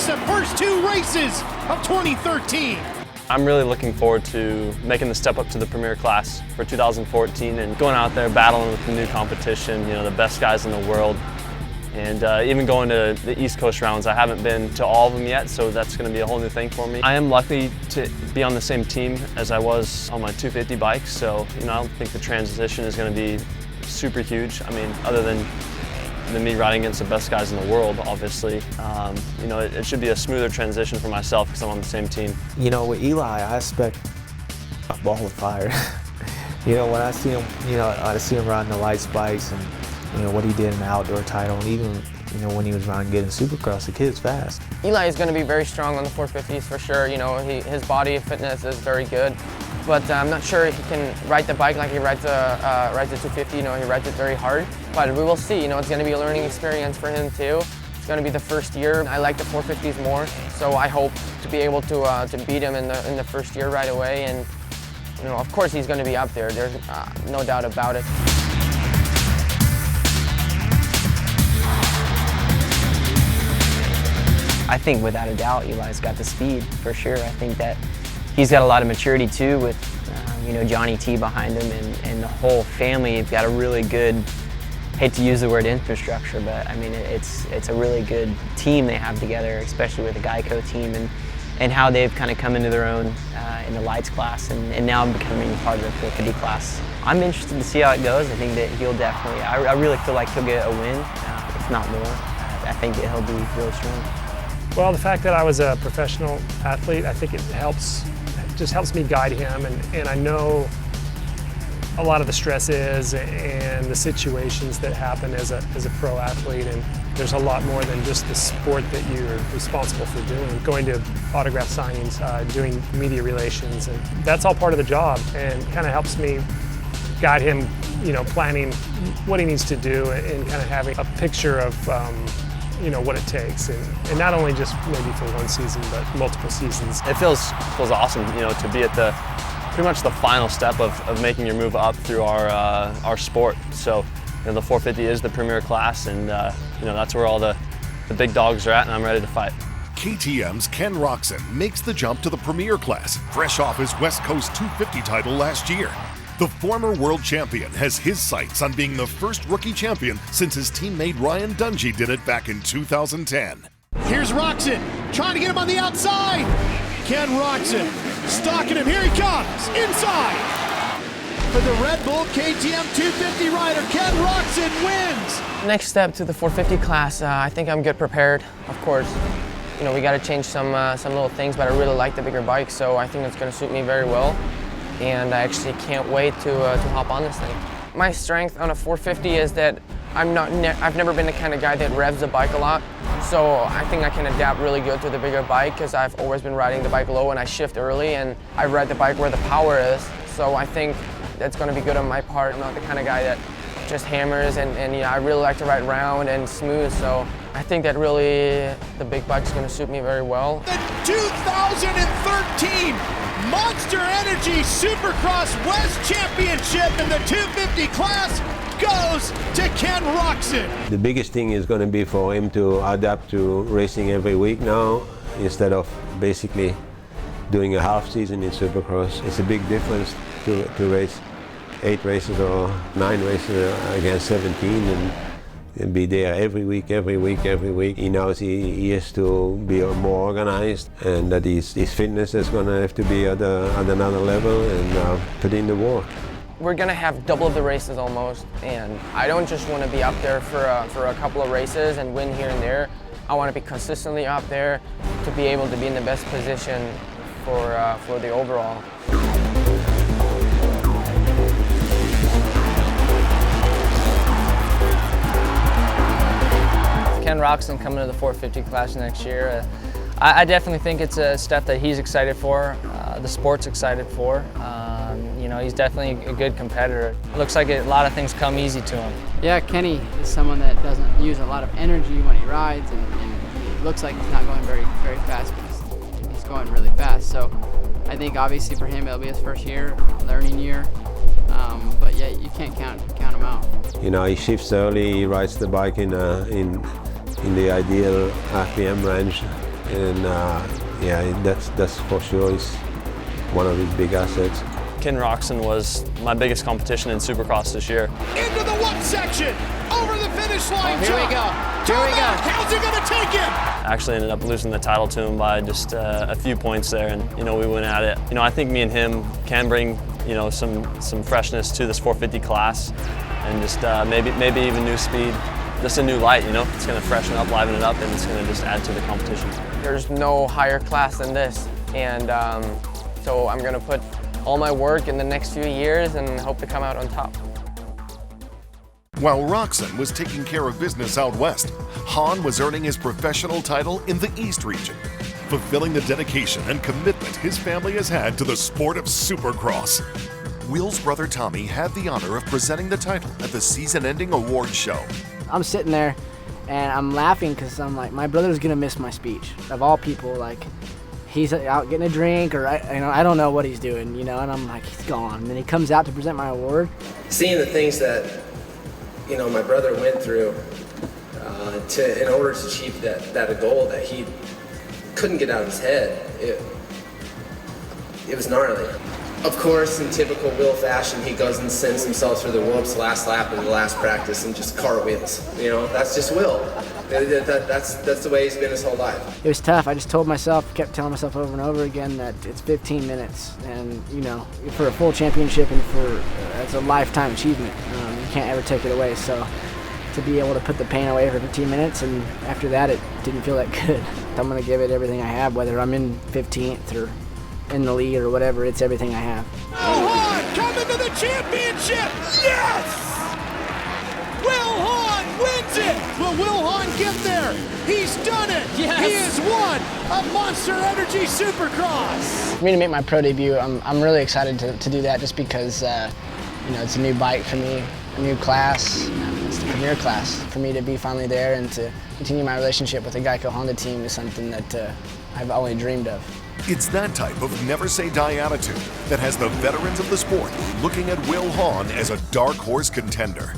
makes the first two races of 2013. I'm really looking forward to making the step up to the Premier class for 2014 and going out there battling with the new competition, you know, the best guys in the world. And even going to the East Coast rounds. I haven't been to all of them yet, so that's going to be a whole new thing for me. I am lucky to be on the same team as I was on my 250 bike, so you know, I don't think the transition is going to be super huge. I mean, other than me riding against the best guys in the world, obviously. You know, it should be a smoother transition for myself because I'm on the same team. You know, with Eli, I expect a ball of fire. You know, when I see him, you know, I see him riding the lights bikes and you know, what he did in the outdoor title, and even, you know, when he was riding good in Supercross, the kid's fast. Eli is going to be very strong on the 450s for sure. You know, his body fitness is very good, but I'm not sure if he can ride the bike like he rides the 250. You know, he rides it very hard, but we will see. You know, it's going to be a learning experience for him too. It's going to be the first year. I like the 450s more, so I hope to be able to beat him in the first year right away. And you know, of course, he's going to be up there. There's no doubt about it. I think without a doubt, Eli's got the speed for sure. I think that he's got a lot of maturity too with, you know, Johnny T behind him and the whole family. You've got a really good, hate to use the word infrastructure, but I mean, it's a really good team they have together, especially with the Geico team and how they've kind of come into their own in the lights class and now becoming part of the 450 class. I'm interested to see how it goes. I think that he'll definitely, I really feel like he'll get a win, if not more. I think that he'll be really strong. Well, the fact that I was a professional athlete, I think it just helps me guide him, and I know a lot of the stresses and the situations that happen as a pro athlete, and there's a lot more than just the sport that you're responsible for doing. Going to autograph signings, doing media relations, and that's all part of the job, and kind of helps me guide him, you know, planning what he needs to do and kind of having a picture of you know, what it takes, and not only just maybe for one season, but multiple seasons. It feels awesome, you know, to be at the pretty much the final step of making your move up through our sport. So, you know, the 450 is the premier class, and you know, that's where all the big dogs are at, and I'm ready to fight. KTM's Ken Roczen makes the jump to the premier class, fresh off his West Coast 250 title last year. The former world champion has his sights on being the first rookie champion since his teammate Ryan Dungey did it back in 2010. Here's Roczen, trying to get him on the outside. Ken Roczen stalking him, here he comes, inside. For the Red Bull KTM 250 rider, Ken Roczen wins. Next step to the 450 class, I think I'm good prepared, of course. You know, we got to change some little things, but I really like the bigger bike, so I think it's going to suit me very well. And I actually can't wait to hop on this thing. My strength on a 450 is that I've never been the kind of guy that revs the bike a lot, so I think I can adapt really good to the bigger bike because I've always been riding the bike low and I shift early, and I ride the bike where the power is, so I think that's going to be good on my part. I'm not the kind of guy that just hammers, and you know, I really like to ride round and smooth, so I think that really the big bike's going to suit me very well. The 2013 Monster Energy Supercross West Championship in the 250 class goes to Ken Roczen. The biggest thing is going to be for him to adapt to racing every week now instead of basically doing a half season in Supercross. It's a big difference to race 8 races or 9 races against 17 and be there every week. He knows he has to be more organized, and that his fitness is going to have to be at another level and put in the work. We're going to have double of the races almost, and I don't just want to be up there for a couple of races and win here and there. I want to be consistently up there to be able to be in the best position for the overall. Ken Roczen coming to the 450 class next year. I definitely think it's a step that he's excited for, the sport's excited for. You know, he's definitely a good competitor. It looks like a lot of things come easy to him. Yeah, Kenny is someone that doesn't use a lot of energy when he rides, and it looks like he's not going very fast, but he's going really fast. So I think obviously for him it'll be his first year, learning year. But yeah, you can't count him out. You know, he shifts early, he rides the bike in the ideal RPM range, and yeah, that's for sure is one of his big assets. Ken Roczen was my biggest competition in Supercross this year. Into the one section, over the finish line. Here we go. Here we go. How's he gonna take him? Actually ended up losing the title to him by just a few points there, and we went at it. I think me and him can bring some freshness to this 450 class, and just maybe even new speed, just a new light. It's going to freshen up, liven it up, and it's going to just add to the competition. There's no higher class than this, and so I'm going to put all my work in the next few years and hope to come out on top. While Roczen was taking care of business out west, Hahn was earning his professional title in the East region, fulfilling the dedication and commitment his family has had to the sport of Supercross. Will's brother Tommy had the honor of presenting the title at the season-ending awards show. I'm sitting there and I'm laughing because I'm like, my brother's gonna miss my speech. Of all people, like, he's out getting a drink, or I don't know what he's doing, and I'm like, he's gone. And then he comes out to present my award. Seeing the things that my brother went through in order to achieve that goal that he couldn't get out of his head, it was gnarly. Of course, in typical Will fashion, he goes and sends himself for the whoops last lap of the last practice and just cartwheels. That's just Will. That's the way he's been his whole life. It was tough. I just kept telling myself over and over again that it's 15 minutes, and for a full championship and it's a lifetime achievement. You can't ever take it away. So to be able to put the pain away for 15 minutes, and after that, it didn't feel that good. I'm gonna give it everything I have, whether I'm in 15th or in the lead or whatever. It's everything I have. Will Hahn coming to the championship! Yes! Will Hahn wins it! Will Will Hahn get there? He's done it! Yes! He has won a Monster Energy Supercross! For me to make my pro debut, I'm really excited to do that, just because it's a new bike for me, a new class. It's the premier class. For me to be finally there and to continue my relationship with the Geico Honda team is something that I've only dreamed of. It's that type of never-say-die attitude that has the veterans of the sport looking at Will Hahn as a dark horse contender.